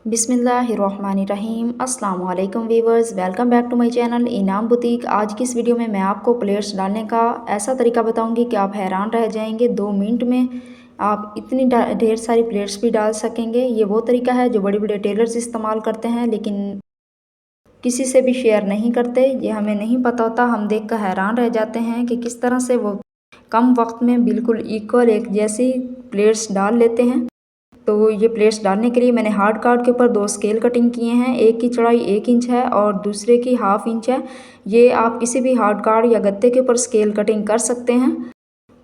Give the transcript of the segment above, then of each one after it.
बिस्मिल्लाहिर्रहमानिर्रहीम। अस्सलाम वालेकुम viewers, welcome back to my channel Inam boutique. आज की इस वीडियो में मैं आपको प्लेट्स डालने का ऐसा तरीका बताऊंगी कि आप हैरान रह जाएंगे। 2 मिनट में आप इतनी ढेर सारी प्लेट्स भी डाल सकेंगे। ये वो तरीका है जो बड़े बड़े टेलर्स इस्तेमाल करते हैं, लेकिन किसी से भी शेयर नहीं करते। ये हमें नहीं पता होता, हम देख कर हैरान रह जाते हैं कि किस तरह से वो कम वक्त में बिल्कुल इक्वल एक जैसी प्लेट्स डाल लेते हैं। तो ये प्लेट्स डालने के लिए मैंने हार्ड कार्ड के ऊपर 2 स्केल कटिंग किए हैं। एक की चौड़ाई 1 इंच है और दूसरे की 1/2 इंच है। ये आप किसी भी हार्ड कार्ड या गत्ते के ऊपर स्केल कटिंग कर सकते हैं।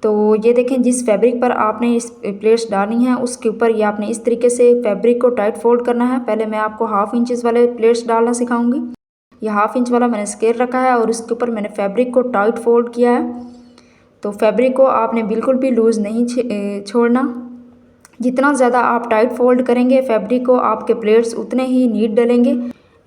तो ये देखें, जिस फैब्रिक पर आपने इस प्लेट्स डालनी है उसके ऊपर ये आपने इस तरीके से फैब्रिक को टाइट फोल्ड करना है। पहले मैं आपको 1/2 इंचेस वाले प्लेट्स डालना सिखाऊंगी। ये 1/2 इंच वाला मैंने स्केल रखा है और उसके ऊपर मैंने फैब्रिक को टाइट फोल्ड किया है। तो फैब्रिक को आपने बिल्कुल भी लूज़ नहीं छोड़ना। जितना ज़्यादा आप टाइट फोल्ड करेंगे फैब्रिक को, आपके प्लेट्स उतने ही नीट डलेंगे।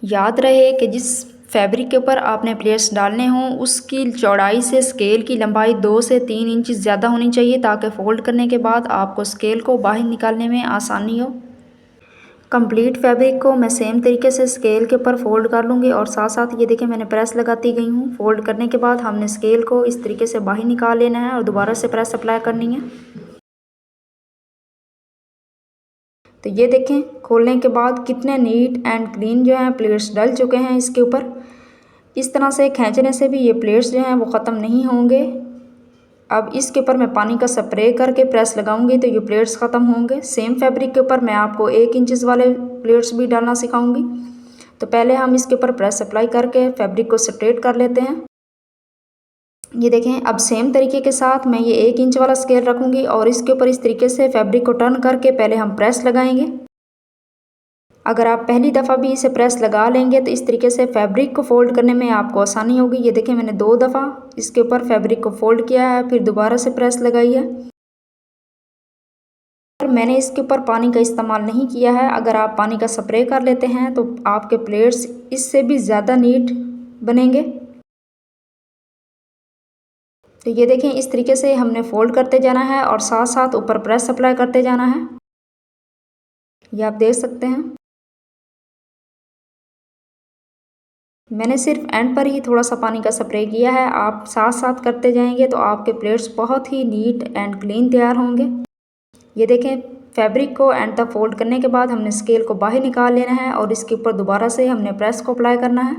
याद रहे कि जिस फैब्रिक के ऊपर आपने प्लेट्स डालने हों उसकी चौड़ाई से स्केल की लंबाई 2 से 3 इंच ज़्यादा होनी चाहिए, ताकि फ़ोल्ड करने के बाद आपको स्केल को बाहर निकालने में आसानी हो। कंप्लीट फैब्रिक को मैं सेम तरीके से स्केल के ऊपर फोल्ड कर लूँगी और साथ साथ ये देखें मैंने प्रेस लगाती गई हूँ। फोल्ड करने के बाद हमने स्केल को इस तरीके से बाहर निकाल लेना है और दोबारा से प्रेस अप्लाई करनी है। तो ये देखें, खोलने के बाद कितने नीट एंड क्लीन जो हैं प्लेट्स डल चुके हैं इसके ऊपर। इस तरह से खींचने से भी ये प्लेट्स जो हैं वो ख़त्म नहीं होंगे। अब इसके ऊपर मैं पानी का स्प्रे करके प्रेस लगाऊंगी तो ये प्लेट्स ख़त्म होंगे। सेम फैब्रिक के ऊपर मैं आपको 1 इंचेस वाले प्लेट्स भी डालना सिखाऊंगी। तो पहले हम इसके ऊपर प्रेस अप्लाई करके फैब्रिक को स्ट्रेट कर लेते हैं। ये देखें, अब सेम तरीके के साथ मैं ये 1 इंच वाला स्केल रखूँगी और इसके ऊपर इस तरीके से फैब्रिक को टर्न करके पहले हम प्रेस लगाएंगे। अगर आप पहली दफ़ा भी इसे प्रेस लगा लेंगे तो इस तरीके से फैब्रिक को फोल्ड करने में आपको आसानी होगी। ये देखें, मैंने 2 दफ़ा इसके ऊपर फैब्रिक को फोल्ड किया है, फिर दोबारा से प्रेस लगाई है। मैंने इसके ऊपर पानी का इस्तेमाल नहीं किया है। अगर आप पानी का स्प्रे कर लेते हैं तो आपके प्लेट्स इससे भी ज़्यादा नीट बनेंगे। तो ये देखें, इस तरीके से हमने फोल्ड करते जाना है और साथ साथ ऊपर प्रेस अप्लाई करते जाना है। ये आप देख सकते हैं, मैंने सिर्फ एंड पर ही थोड़ा सा पानी का स्प्रे किया है। आप साथ साथ करते जाएंगे तो आपके प्लेट्स बहुत ही नीट एंड क्लीन तैयार होंगे। ये देखें, फैब्रिक को एंड तक फोल्ड करने के बाद हमने स्केल को बाहर निकाल लेना है और इसके ऊपर दोबारा से हमने प्रेस को अप्लाई करना है।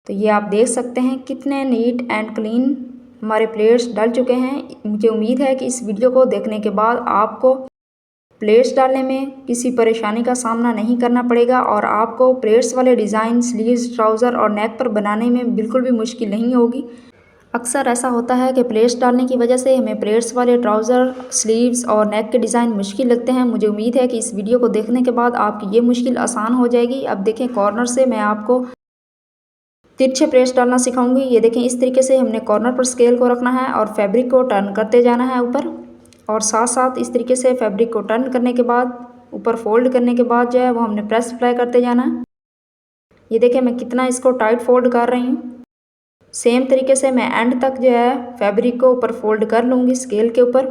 तो ये आप देख सकते हैं कितने नीट एंड क्लीन हमारे प्लेट्स डल चुके हैं। मुझे उम्मीद है कि इस वीडियो को देखने के बाद आपको प्लेट्स डालने में किसी परेशानी का सामना नहीं करना पड़ेगा और आपको प्लेट्स वाले डिज़ाइन स्लीव्स, ट्राउज़र और नेक पर बनाने में बिल्कुल भी मुश्किल नहीं होगी। अक्सर ऐसा होता है कि प्लेट्स डालने की वजह से हमें प्लेट्स वाले ट्राउज़र, स्लीव्स और नेक के डिज़ाइन मुश्किल लगते हैं। मुझे उम्मीद है कि इस वीडियो को देखने के बाद आपकी ये मुश्किल आसान हो जाएगी। अब देखें, कॉर्नर से मैं आपको तिरछे प्लेट्स डालना सिखाऊंगी। ये देखें, इस तरीके से हमने कॉर्नर पर स्केल को रखना है और फैब्रिक को टर्न करते जाना है ऊपर, और साथ साथ इस तरीके से फैब्रिक को टर्न करने के बाद ऊपर फोल्ड करने के बाद जो है वो हमने प्रेस अप्लाई करते जाना है। ये देखें, मैं कितना इसको टाइट फोल्ड कर रही हूँ। सेम तरीके से मैं एंड तक जो है फैब्रिक को ऊपर फोल्ड कर लूँगी स्केल के ऊपर।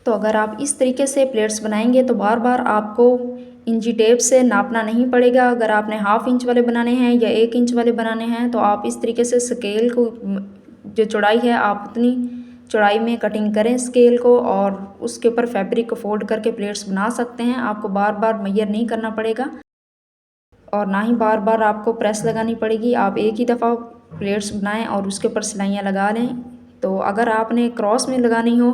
तो अगर आप इस तरीके से प्लेट्स बनाएंगे तो बार बार आपको इंची टेप से नापना नहीं पड़ेगा। अगर आपने 1/2 इंच वाले बनाने हैं या 1 इंच वाले बनाने हैं तो आप इस तरीके से स्केल को जो चौड़ाई है आप उतनी चौड़ाई में कटिंग करें स्केल को और उसके ऊपर फैब्रिक को फोल्ड करके प्लेट्स बना सकते हैं। आपको बार बार मेजर नहीं करना पड़ेगा और ना ही बार बार आपको प्रेस लगानी पड़ेगी। आप एक ही दफ़ा प्लेट्स बनाएं और उसके ऊपर सिलाइयाँ लगा लें। तो अगर आपने क्रॉस में लगानी हो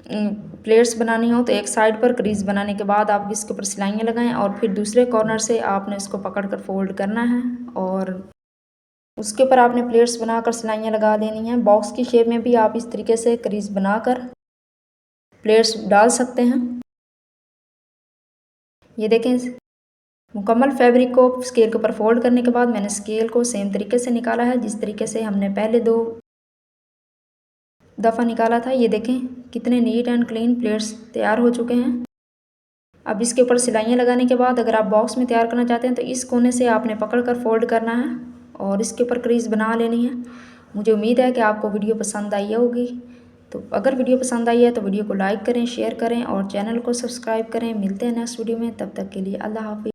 प्लेट्स बनानी हो तो एक साइड पर क्रीज बनाने के बाद आप इसके ऊपर सिलाइयाँ लगाएं और फिर दूसरे कॉर्नर से आपने इसको पकड़कर फोल्ड करना है और उसके ऊपर आपने प्लेट्स बनाकर सिलाइयाँ लगा लेनी हैं। बॉक्स की शेप में भी आप इस तरीके से क्रीज बनाकर प्लेट्स डाल सकते हैं। ये देखें, मुकम्मल फैब्रिक को स्केल के ऊपर फोल्ड करने के बाद मैंने स्केल को सेम तरीके से निकाला है जिस तरीके से हमने पहले 2 दफ़ा निकाला था। ये देखें कितने नीट एंड क्लीन प्लेट्स तैयार हो चुके हैं। अब इसके ऊपर सिलाइयाँ लगाने के बाद अगर आप बॉक्स में तैयार करना चाहते हैं तो इस कोने से आपने पकड़कर फोल्ड करना है और इसके ऊपर क्रीज बना लेनी है। मुझे उम्मीद है कि आपको वीडियो पसंद आई होगी। तो अगर वीडियो पसंद आई है तो वीडियो को लाइक करें, शेयर करें और चैनल को सब्सक्राइब करें। मिलते हैं नेक्स्ट वीडियो में, तब तक के लिए अल्लाह हाफिज़।